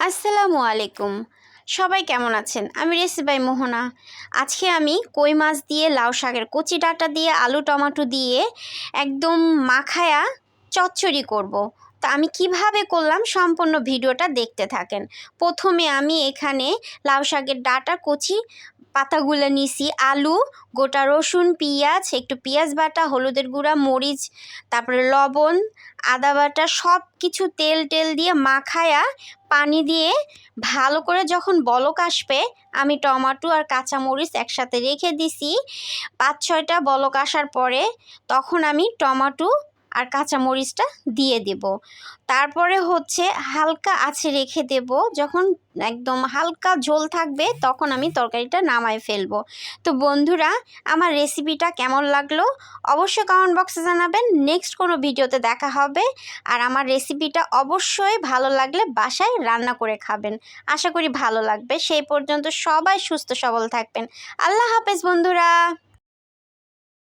আসসালামু আলাইকুম। সবাই কেমন আছেন? আমি রেসিবাই মোহনা। আজকে আমি কই মাছ দিয়ে লাউ শাকের কচি ডাঁটা দিয়ে আলু টমেটো দিয়ে একদম মাখায়া চচ্চড়ি করব। তা আমি কিভাবে করলাম সম্পূর্ণ ভিডিওটা দেখতে থাকেন। প্রথমে আমি এখানে লাউ শাকের ডাঁটা কচি পাতাগুলো নিছি, আলু, গোটা রসুন, পেঁয়াজ, একটু পেঁয়াজ বাটা, হলুদের গুঁড়া, মরিচ, তারপরে লবণ, আদা বাটা সব কিছু তেল দিয়ে মাখায়া পানি দিয়ে ভালো করে যখন বলক আসবে আমি টমেটো আর কাঁচামরিচ একসাথে রেখে দিছি। 5-6টা বলক আসার পরে তখন আমি টমেটো আর কাঁচামরিচটা দিয়ে দেব। তারপরে হালকা আঁচে রেখে দেব। যখন একদম হালকা ঝোল থাকবে তখন আমি তরকারিটা নামায় ফেলবো। তো বন্ধুরা, আমার রেসিপিটা কেমন লাগলো অবশ্যই কমেন্ট বক্সে জানাবেন। নেক্সট কোনো ভিডিওতে দেখা হবে। আর আমার রেসিপিটা অবশ্যই ভালো লাগলে বাসায় রান্না করে খাবেন। আশা করি ভালো লাগবে। সেই পর্যন্ত সবাই সুস্থ সবল থাকবেন। আল্লাহ হাফেজ বন্ধুরা।